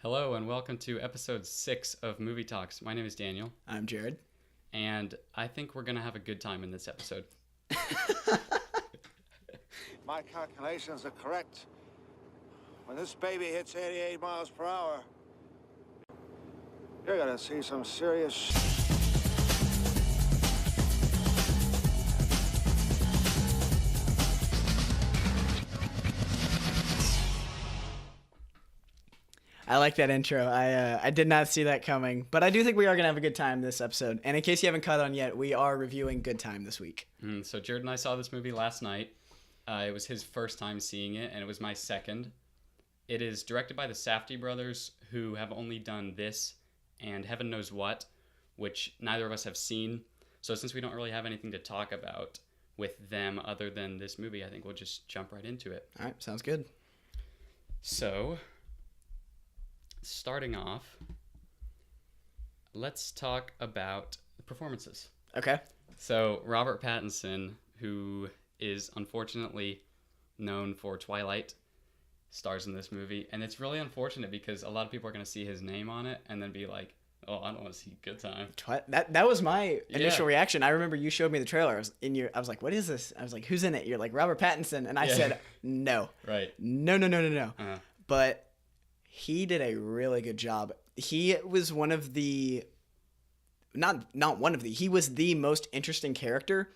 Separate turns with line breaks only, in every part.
Hello and welcome to episode 6 of Movie Talks. My name is Daniel,
I'm Jared.
and I think we're going to have a good time in this episode.
My calculations are correct. When this baby hits 88 miles per hour, you're gonna see some serious
I like that intro. I did not see that coming, but I do think we are going to have a good time this episode. And in case you haven't caught on yet, we are reviewing Good Time this week.
So Jared and I saw this movie last night. It was his first time seeing it, and it was my second. It is directed by the Safdie brothers, who have only done this and Heaven Knows What, which neither of us have seen. So since we don't really have anything to talk about with them other than this movie, I think we'll just jump right into it.
All right, sounds good.
So, starting off, let's talk about the performances.
Okay.
So, Robert Pattinson, who is unfortunately known for Twilight, stars in this movie. And it's really unfortunate because a lot of people are going to see his name on it and then be like, oh, I don't want to see Good Time.
That was my initial reaction. I remember you showed me the trailer. I was like, what is this? I was like, who's in it? You're like, Robert Pattinson. And I said, no.
Right.
No.
Uh-huh.
But he did a really good job. He was one of the, he was the most interesting character.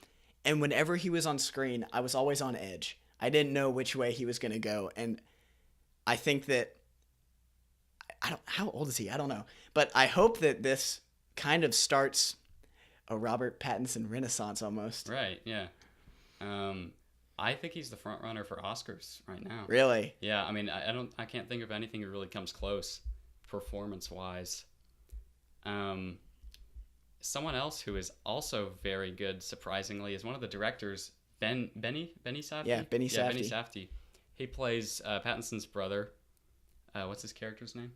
And whenever he was on screen, I was always on edge. I didn't know which way he was going to go. And I think that, how old is he? I don't know. But I hope that this kind of starts a Robert Pattinson renaissance almost.
Right, yeah. I think he's the front runner for Oscars right now.
Really?
Yeah, I mean, I can't think of anything that really comes close performance-wise. Someone else who is also very good, surprisingly, is one of the directors, Benny Safdie?
Yeah, Benny Safdie.
Yeah, Benny Safdie. He plays Pattinson's brother. What's his character's name?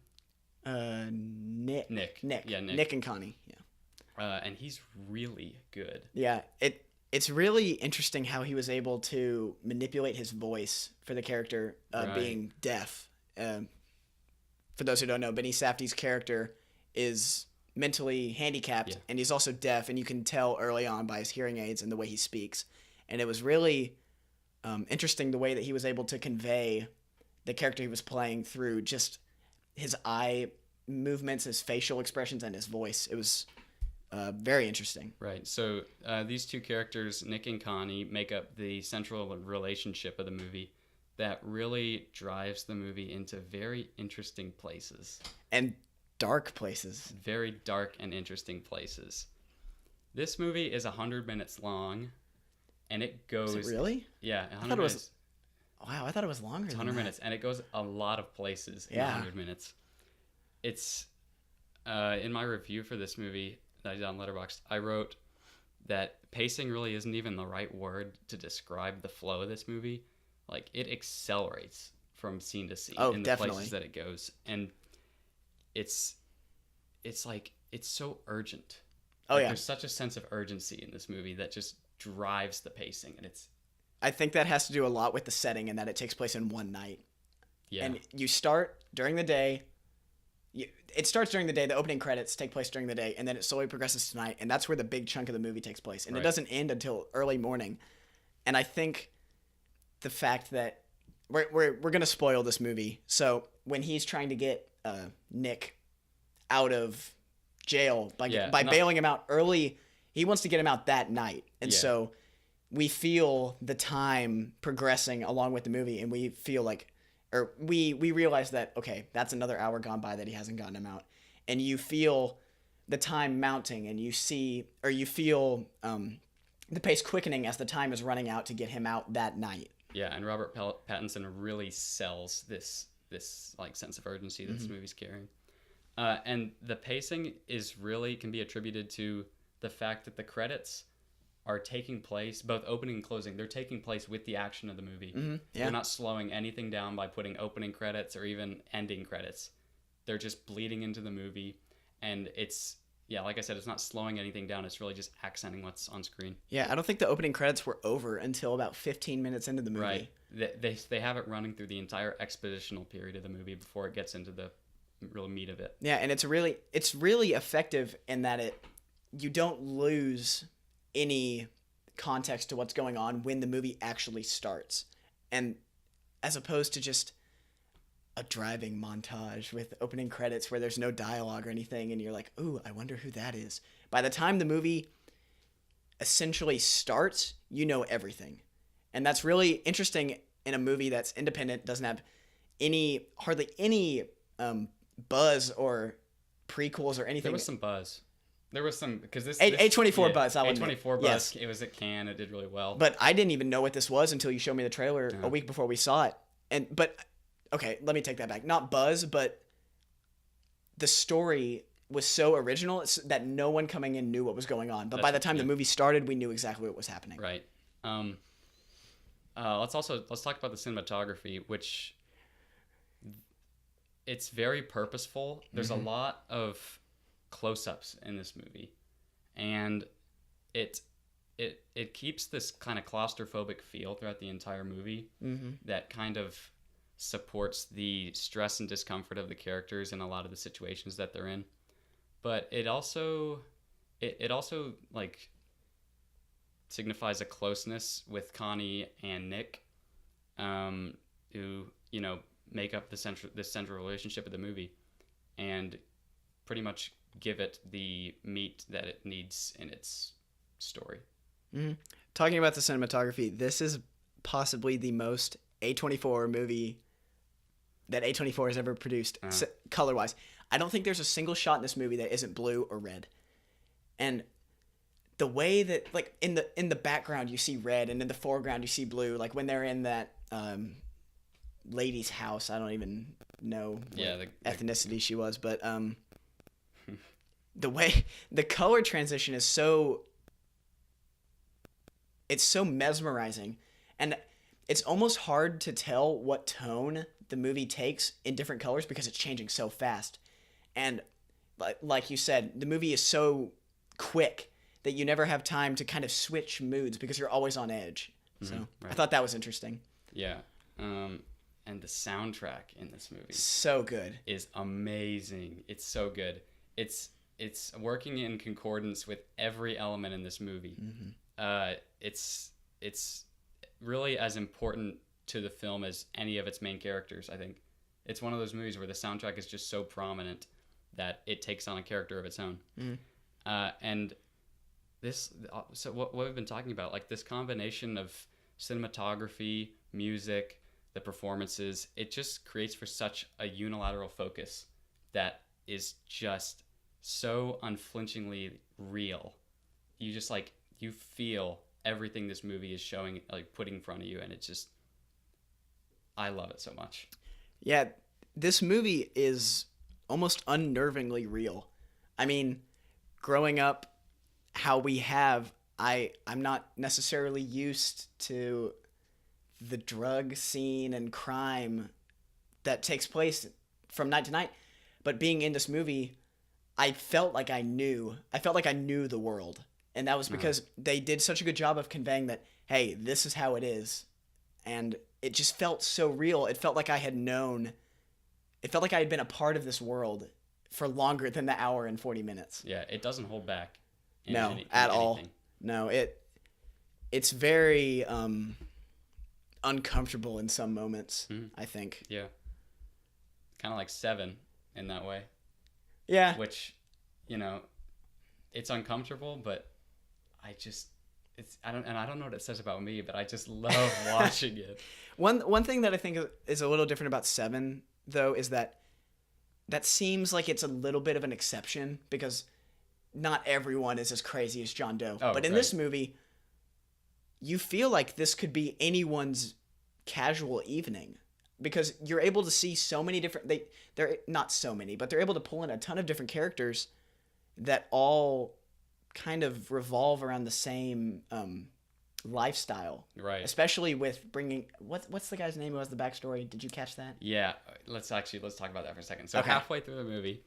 Nick.
Yeah, Nick.
Nick and Connie. Yeah.
And he's really good.
Yeah, it's really interesting how he was able to manipulate his voice for the character being deaf. For those who don't know, Benny Safdie's character is mentally handicapped, and he's also deaf, and you can tell early on by his hearing aids and the way he speaks. And it was really interesting the way that he was able to convey the character he was playing through just his eye movements, his facial expressions, and his voice. It was very interesting.
Right. So these two characters, Nick and Connie, make up the central relationship of the movie that really drives the movie into very interesting places.
And dark places.
Very dark and interesting places. This movie is 100 minutes long, and it goes...
Is it really?
Yeah, 100 minutes.
Wow, I thought it was longer
It's
than
100
that.
minutes, and it goes a lot of places in 100 minutes. It's... in my review for this movie that I did on Letterboxd, I wrote that pacing really isn't even the right word to describe the flow of this movie. Like, it accelerates from scene to scene in the places that it goes. And it's like, it's so urgent. There's such a sense of urgency in this movie that just drives the pacing, and
I think that has to do a lot with the setting and that it takes place in one night.
Yeah.
And you start during the day. It starts during the day. The opening credits take place during the day, and then it slowly progresses to night, and that's where the big chunk of the movie takes place. And It doesn't end until early morning. And I think the fact that we're going to spoil this movie. So when he's trying to get Nick out of jail by bailing him out early, he wants to get him out that night. And so we feel the time progressing along with the movie, and we feel like, or we realize that, okay, that's another hour gone by that he hasn't gotten him out. And you feel the time mounting, and you feel the pace quickening as the time is running out to get him out that night.
Yeah, and Robert Pattinson really sells this like sense of urgency that this movie's carrying. And the pacing can be attributed to the fact that the credits are taking place, both opening and closing, they're taking place with the action of the movie.
Mm-hmm. Yeah.
They're not slowing anything down by putting opening credits or even ending credits. They're just bleeding into the movie, and it's, like I said, it's not slowing anything down. It's really just accenting what's on screen.
Yeah, I don't think the opening credits were over until about 15 minutes into the movie.
Right. They have it running through the entire expositional period of the movie before it gets into the real meat of it.
Yeah, and it's really effective in that you don't lose any context to what's going on when the movie actually starts, and as opposed to just a driving montage with opening credits where there's no dialogue or anything, and you're like, ooh, I wonder who that is. By the time the movie essentially starts, you know everything. And that's really interesting in a movie that's independent, doesn't have hardly any buzz or prequels or anything.
There was some buzz. There was some, because this
A24 buzz.
A24 buzz.
Yes.
It was at Cannes. It did really well.
But I didn't even know what this was until you showed me the trailer a week before we saw it. But okay, let me take that back. Not buzz, but the story was so original that no one coming in knew what was going on. But by the time the movie started, we knew exactly what was happening.
Right. Let's talk about the cinematography, which it's very purposeful. There's a lot of close-ups in this movie, and it keeps this kind of claustrophobic feel throughout the entire movie that kind of supports the stress and discomfort of the characters in a lot of the situations that they're in. But it also like signifies a closeness with Connie and Nick, who make up the central relationship of the movie, and pretty much give it the meat that it needs in its story.
Mm-hmm. Talking about the cinematography, this is possibly the most A24 movie that A24 has ever produced, color-wise. I don't think there's a single shot in this movie that isn't blue or red. And the way that, like, in the background you see red, and in the foreground you see blue, like when they're in that lady's house. I don't even know what ethnicity she was, but the way the color transition is so mesmerizing, and it's almost hard to tell what tone the movie takes in different colors because it's changing so fast. And like you said, the movie is so quick that you never have time to kind of switch moods because you're always on edge. So right. I thought that was interesting.
Yeah. And the soundtrack in this movie
so good.
Is amazing. It's so good. It's working in concordance with every element in this movie. It's really as important to the film as any of its main characters, I think. It's one of those movies where the soundtrack is just so prominent that it takes on a character of its own. And this, so what we've been talking about, like this combination of cinematography, music, the performances, it just creates for such a unilateral focus that is just so unflinchingly real. You just you feel everything this movie is showing, putting in front of you, and it's just, I love it so much.
Yeah, this movie is almost unnervingly real. I mean, growing up how we have, I'm not necessarily used to the drug scene and crime that takes place from night to night, but being in this movie, I felt like I knew the world. And that was because they did such a good job of conveying that, hey, this is how it is. And it just felt so real. It felt like I had been a part of this world for longer than the hour and 40 minutes.
Yeah, it doesn't hold back.
No, at all. No, it's very uncomfortable in some moments, I think.
Yeah. Kind of like Seven in that way.
Yeah.
Which, it's uncomfortable, but I don't know what it says about me, but I just love watching it.
One thing that I think is a little different about Seven, though, is that seems like it's a little bit of an exception because not everyone is as crazy as John Doe. But in this movie, you feel like this could be anyone's casual evening because you're able to see so many different... They're not so many, but they're able to pull in a ton of different characters that all kind of revolve around the same lifestyle.
Right.
Especially with bringing... What's the guy's name who has the backstory? Did you catch that?
Yeah. Let's talk about that for a second. So halfway through the movie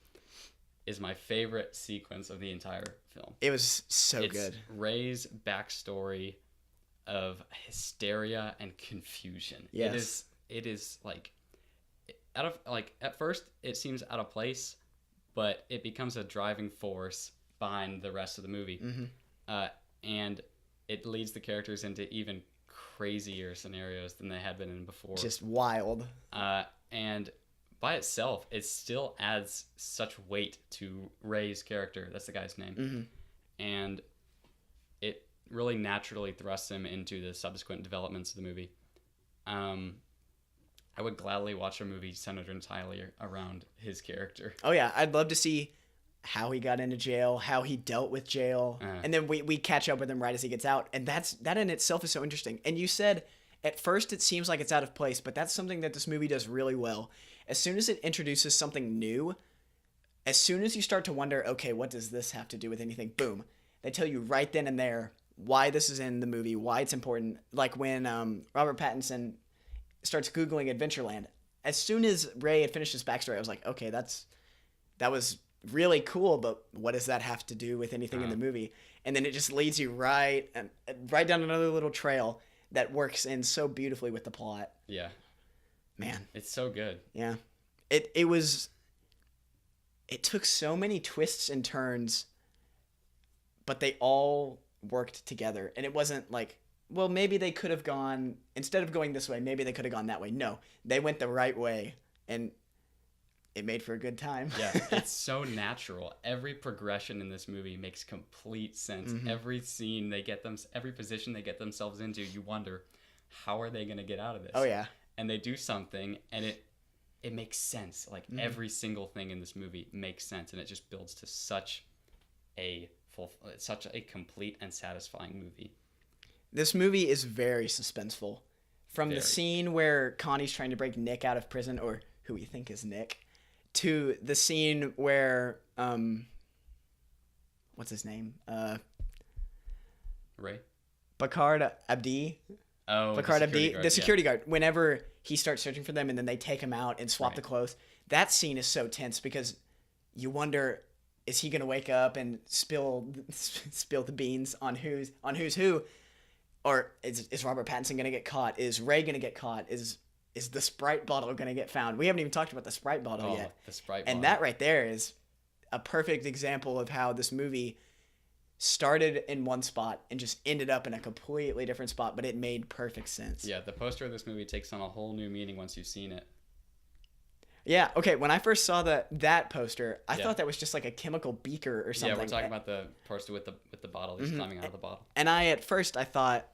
is my favorite sequence of the entire film.
It was so good.
Ray's backstory of hysteria and confusion.
Yes.
It is like... at first it seems out of place, but it becomes a driving force behind the rest of the movie. And it leads the characters into even crazier scenarios than they had been in before.
Just wild.
And by itself, it still adds such weight to Ray's character. That's the guy's name. And it really naturally thrusts him into the subsequent developments of the movie. I would gladly watch a movie centered entirely around his character.
Oh yeah, I'd love to see how he got into jail, how he dealt with jail, and then we catch up with him right as he gets out, and that in itself is so interesting. And you said at first it seems like it's out of place, but that's something that this movie does really well. As soon as it introduces something new, as soon as you start to wonder, okay, what does this have to do with anything? Boom, they tell you right then and there why this is in the movie, why it's important. Like when Robert Pattinson starts Googling Adventureland. As soon as Ray had finished his backstory, I was like, okay, that was really cool, but what does that have to do with anything in the movie? And then it just leads you right down another little trail that works in so beautifully with the plot.
Yeah.
Man.
It's so good.
Yeah. It took so many twists and turns, but they all worked together. And it wasn't like, well, maybe they could have gone, instead of going this way, maybe they could have gone that way. No, they went the right way, and it made for a good time.
Yeah, it's so natural. Every progression in this movie makes complete sense. Every scene every position they get themselves into, you wonder, how are they going to get out of this?
Oh, yeah.
And they do something, and it makes sense. Like, every single thing in this movie makes sense, and it just builds to such a complete and satisfying movie.
This movie is very suspenseful. From the scene where Connie's trying to break Nick out of prison, or who we think is Nick, to the scene where, what's his name?
Ray?
Bakard Abdi.
Oh,
Bakard Abdi, the security guard. Whenever he starts searching for them and then they take him out and swap the clothes, that scene is so tense because you wonder, is he going to wake up and spill the beans on who's who? Or is Robert Pattinson going to get caught? Is Ray going to get caught? Is the Sprite bottle going to get found? We haven't even talked about the Sprite bottle yet.
The Sprite bottle.
And that right there is a perfect example of how this movie started in one spot and just ended up in a completely different spot, but it made perfect sense.
Yeah, the poster of this movie takes on a whole new meaning once you've seen it.
Yeah, okay, when I first saw that poster, I thought that was just like a chemical beaker or something.
Yeah, we're talking about the poster with the bottle. He's climbing out of the bottle.
And at first I thought,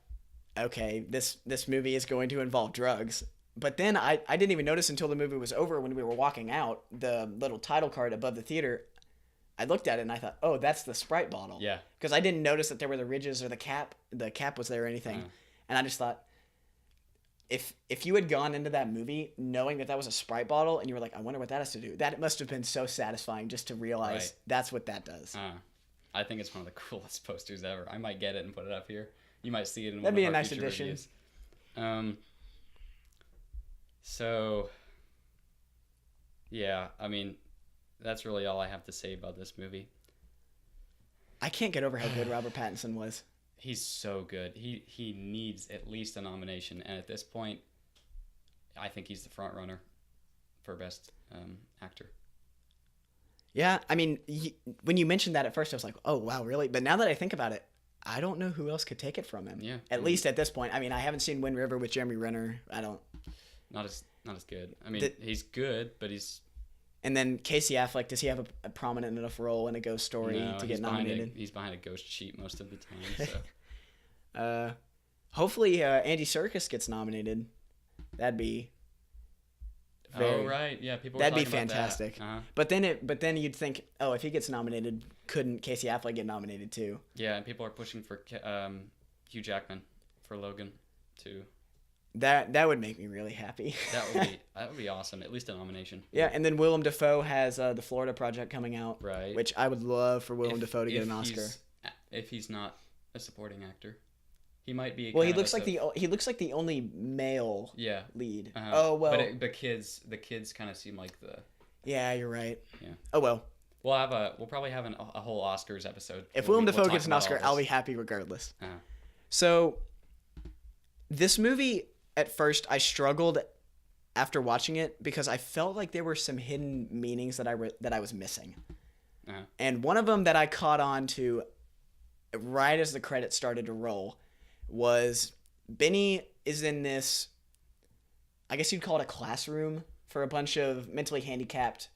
okay, this movie is going to involve drugs. But then I didn't even notice until the movie was over when we were walking out, the little title card above the theater. I looked at it and I thought, oh, that's the Sprite bottle.
Yeah.
Because I didn't notice that there were the ridges or the cap was there or anything. And I just thought, if you had gone into that movie knowing that was a Sprite bottle and you were like, I wonder what that has to do, that must have been so satisfying just to realize that's what that does.
I think it's one of the coolest posters ever. I might get it and put it up here. You might see it in
That'd
one
be
of
a
our
nice
future
addition.
reviews. So, yeah, I mean, that's really all I have to say about this movie.
I can't get over how good Robert Pattinson was.
He's so good. He needs at least a nomination, and at this point, I think he's the front runner for best actor.
Yeah, I mean, when you mentioned that at first, I was like, oh wow, really? But now that I think about it, I don't know who else could take it from him.
Yeah,
at least at this point. I mean, I haven't seen Wind River with Jeremy Renner. I don't.
Not as good. I mean, he's good, but he's.
And then Casey Affleck, does he have a prominent enough role in a ghost story to get nominated?
He's behind a ghost sheet most of the time. So.
Hopefully Andy Serkis gets nominated. That'd be.
Oh right, yeah, people.
That'd be fantastic. That. But then you'd think, oh, if he gets nominated, couldn't Casey Affleck get nominated too?
Yeah, and people are pushing for Hugh Jackman for Logan too.
That would make me really happy.
that would be awesome. At least a nomination.
Yeah, and then Willem Dafoe has the Florida Project coming out,
right?
Which I would love for Willem Dafoe to get an Oscar.
If he's not a supporting actor, he might be.
Well, he looks like the only male lead. Oh well,
but the kids kind of seem like the.
Yeah, you're right.
Yeah.
Oh well.
We'll probably have a whole Oscars episode.
If Willem Dafoe gets an Oscar, I'll be happy regardless. So, this movie. At first, I struggled after watching it because I felt like there were some hidden meanings that I was missing.
Uh-huh.
And one of them that I caught on to right as the credits started to roll was Benny is in this, I guess you'd call it a classroom for a bunch of mentally handicapped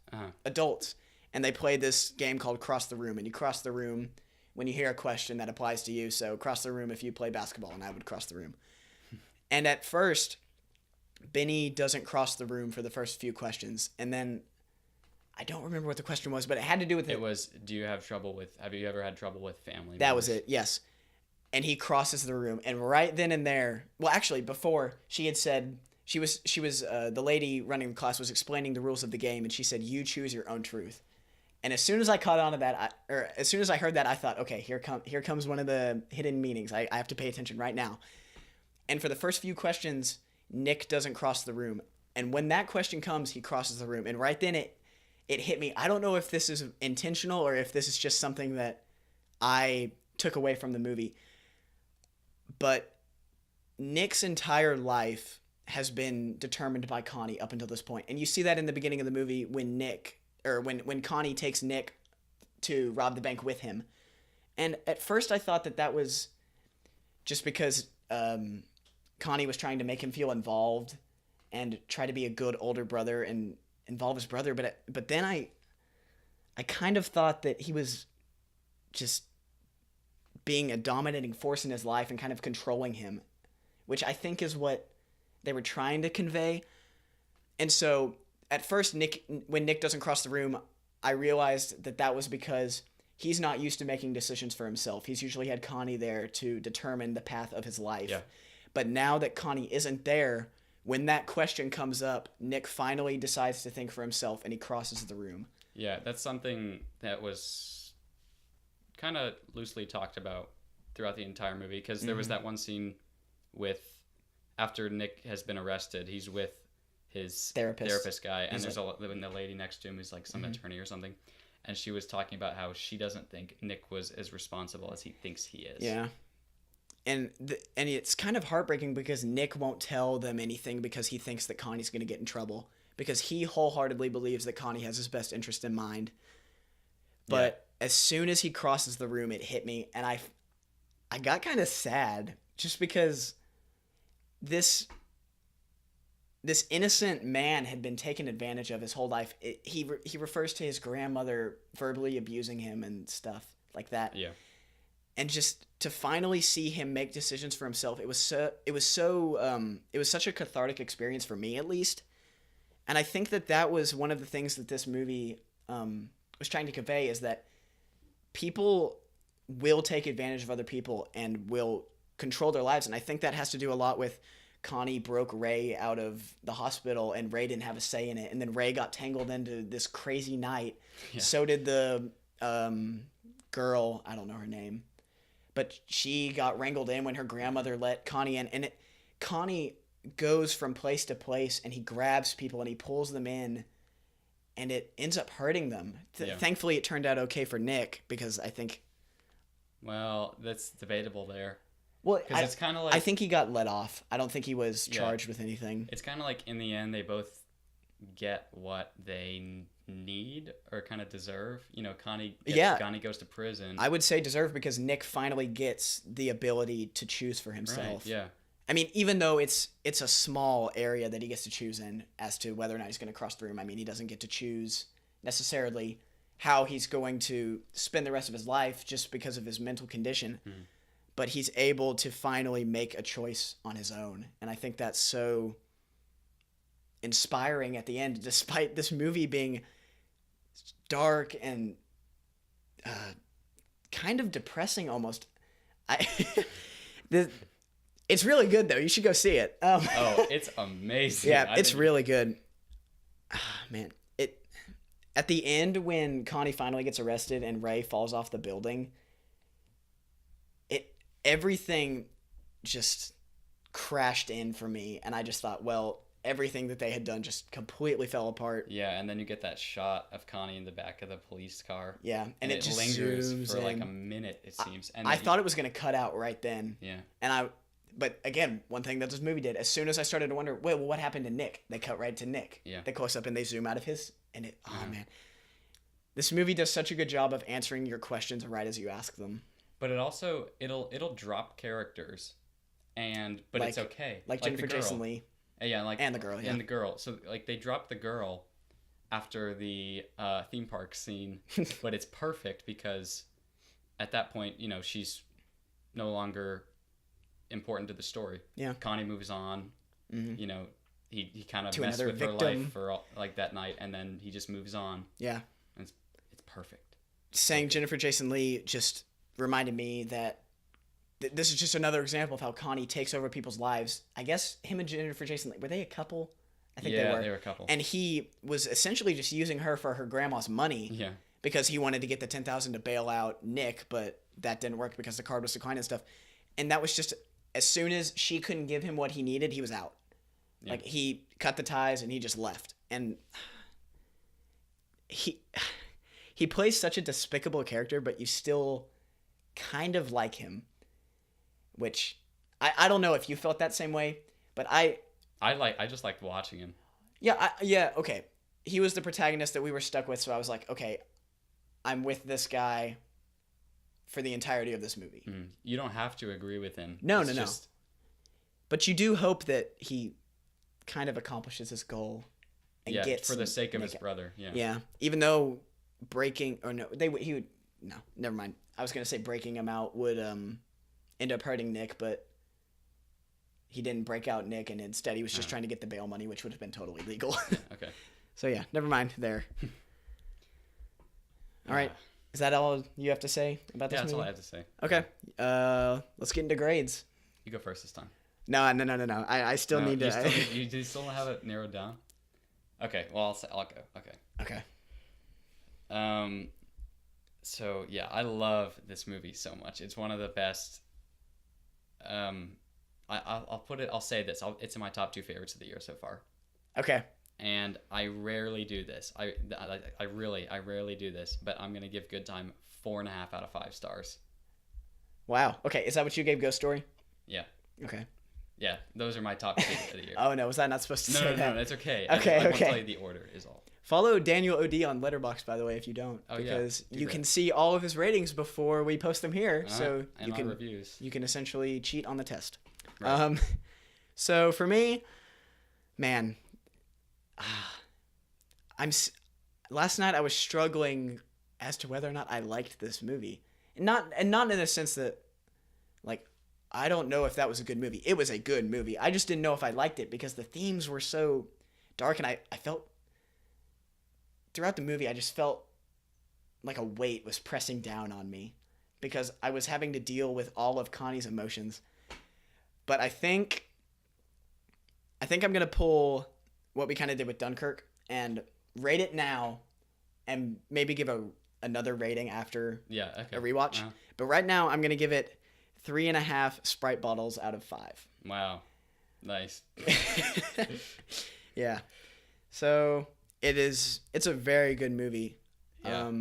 adults. And they play this game called Cross the Room. And you cross the room when you hear a question that applies to you. So cross the room if you play basketball, and I would cross the room. And at first, Benny doesn't cross the room for the first few questions. And then I don't remember what the question was, but it had to do with
it. It was, have you ever had trouble with family
That
members?
was it, yes. And he crosses the room. And right then and there, well, actually, before, she had said, she was the lady running the class was explaining the rules of the game, and she said, you choose your own truth. And as soon as I caught on to that, as soon as I heard that, I thought, okay, here comes one of the hidden meanings. I have to pay attention right now. And for the first few questions, Nick doesn't cross the room. And when that question comes, he crosses the room. And right then it hit me. I don't know if this is intentional or if this is just something that I took away from the movie. But Nick's entire life has been determined by Connie up until this point. And you see that in the beginning of the movie when when Connie takes Nick to rob the bank with him. And at first I thought that was just because Connie was trying to make him feel involved and try to be a good older brother and involve his brother. But then I kind of thought that he was just being a dominating force in his life and kind of controlling him, which I think is what they were trying to convey. And so at first, when Nick doesn't cross the room, I realized that was because he's not used to making decisions for himself. He's usually had Connie there to determine the path of his life. Yeah. But now that Connie isn't there, when that question comes up, Nick finally decides to think for himself, and he crosses the room.
Yeah, that's something that was kind of loosely talked about throughout the entire movie, because there was that one scene after Nick has been arrested, he's with his therapist guy, and there's the lady next to him who's like some attorney or something, and she was talking about how she doesn't think Nick was as responsible as he thinks he is.
Yeah. And it's kind of heartbreaking because Nick won't tell them anything because he thinks that Connie's going to get in trouble, because he wholeheartedly believes that Connie has his best interest in mind. But as soon as he crosses the room, it hit me, and I got kind of sad just because this innocent man had been taken advantage of his whole life. He refers to his grandmother verbally abusing him and stuff like that.
Yeah.
And just to finally see him make decisions for himself, it was such a cathartic experience for me, at least. And I think that was one of the things that this movie was trying to convey, is that people will take advantage of other people and will control their lives. And I think that has to do a lot with Connie broke Ray out of the hospital, and Ray didn't have a say in it. And then Ray got tangled into this crazy night. Yeah. So did the girl, I don't know her name, but she got wrangled in when her grandmother let Connie in. And Connie goes from place to place, and he grabs people and he pulls them in, and it ends up hurting them. Yeah. Thankfully, it turned out okay for Nick, because I think...
Well, that's debatable there.
Well, it's kind of like, I think he got let off. I don't think he was charged with anything.
It's kind of like, in the end, they both get what they need or kind of deserve. You know, Connie goes to prison.
I would say deserve, because Nick finally gets the ability to choose for himself.
Right, yeah.
I mean, even though it's a small area that he gets to choose in as to whether or not he's going to cross the room. I mean, he doesn't get to choose necessarily how he's going to spend the rest of his life just because of his mental condition. But he's able to finally make a choice on his own. And I think that's so inspiring at the end, despite this movie being dark and kind of depressing almost. It's really good, though. You should go see it.
It's amazing.
Yeah, it's really good. Man, at the end, when Connie finally gets arrested and Ray falls off the building, everything just crashed in for me, and I just thought, well, everything that they had done just completely fell apart.
Yeah, and then you get that shot of Connie in the back of the police car.
Yeah, and it just
lingers
zooms
for
in.
like a minute, it seems. And
I thought it was going to cut out right then.
Yeah.
And But again, one thing that this movie did, as soon as I started to wonder, wait, well, what happened to Nick? They cut right to Nick.
Yeah.
They close up and they zoom out of his, and it, oh man. This movie does such a good job of answering your questions right as you ask them.
But it also, it'll drop characters, but it's okay.
Like Jennifer Jason Leigh.
Yeah, like
and the girl, yeah.
And the girl. So like they dropped the girl after the theme park scene, but it's perfect because at that point, you know, she's no longer important to the story.
Yeah.
Connie moves on.
Mm-hmm.
You know, he kind of
to
messed with
victim.
her life for like that night, and then he just moves on.
Yeah.
And it's perfect.
Saying Jennifer Jason Leigh just reminded me that this is just another example of how Connie takes over people's lives. I guess him and Jennifer Jason Leigh, were they a couple? I think they were.
Yeah, they were a couple.
And he was essentially just using her for her grandma's money.
Yeah.
Because he wanted to get the $10,000 to bail out Nick, but that didn't work because the card was declined and stuff. And that was just, as soon as she couldn't give him what he needed, he was out. Yeah. Like, he cut the ties and he just left. And he plays such a despicable character, but you still kind of like him. Which, I don't know if you felt that same way, but I
just liked watching him.
Yeah, okay. He was the protagonist that we were stuck with, so I was like, okay, I'm with this guy for the entirety of this movie.
You don't have to agree with him.
No. But you do hope that he kind of accomplishes his goal and gets
for the sake of his brother. Yeah.
Yeah. Even though never mind. I was gonna say breaking him out would end up hurting Nick, but he didn't break out Nick, and instead he was just trying to get the bail money, which would have been totally legal.
Okay.
So yeah, never mind there. All right. Is that all you have to say about this movie?
That's all I have to say.
Okay. Let's get into grades.
You go first this time.
No. I still need to.
You still have it narrowed down? Okay. Well, I'll go. Okay.
Okay.
So yeah, I love this movie so much. It's one of the best. I'll say this. It's in my top 2 favorites of the year so far.
Okay.
And I rarely do this. I rarely do this, but I'm gonna give Good Time 4.5 out of 5 stars.
Wow. Okay. Is that what you gave Ghost Story?
Yeah.
Okay.
Yeah, those are my top 2 of the year.
Oh no, was I not supposed to say that?
No, that's okay.
Okay.
I won't tell you the order is all.
Follow Daniel OD on Letterboxd, by the way, if you don't, because you can see all of his ratings before we post them here. So
you can reviews.
You can essentially cheat on the test.
Right.
So for me, man, last night I was struggling as to whether or not I liked this movie, and not in the sense that, like, I don't know if that was a good movie. It was a good movie. I just didn't know if I liked it because the themes were so dark, and I felt throughout the movie I just felt like a weight was pressing down on me because I was having to deal with all of Connie's emotions. But I think I'm going to pull what we kind of did with Dunkirk and rate it now and maybe give another rating after a rewatch. Uh-huh. But right now I'm going to give it 3.5 Sprite bottles out of 5.
Wow. Nice.
Yeah. So it's a very good movie.
Yeah.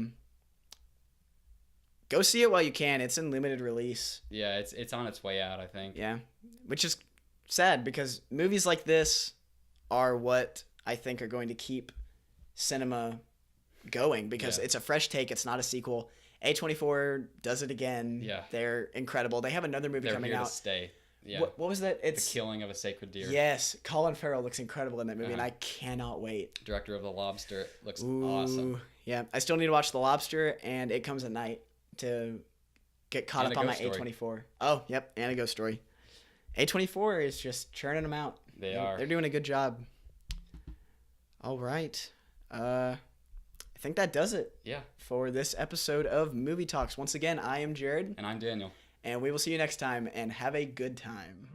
Go see it while you can. It's in limited release.
Yeah, it's on its way out, I think.
Yeah, which is sad because movies like this are what I think are going to keep cinema going because it's a fresh take. It's not a sequel. A24 does it again.
Yeah.
They're incredible. They have another movie coming out.
They're here to stay. Yeah.
What was that? It's
The Killing of a Sacred Deer.
Yes. Colin Farrell looks incredible in that movie, and I cannot wait.
Director of The Lobster. Looks awesome.
Yeah. I still need to watch The Lobster, and It Comes at Night to get caught up on my A24. Oh, yep. And A Ghost Story. A24 is just churning them out. They're doing a good job. All right. I think that does it.
Yeah.
For this episode of Movie Talks. Once again, I am Jared.
And I'm Daniel.
And we will see you next time, and have a good time.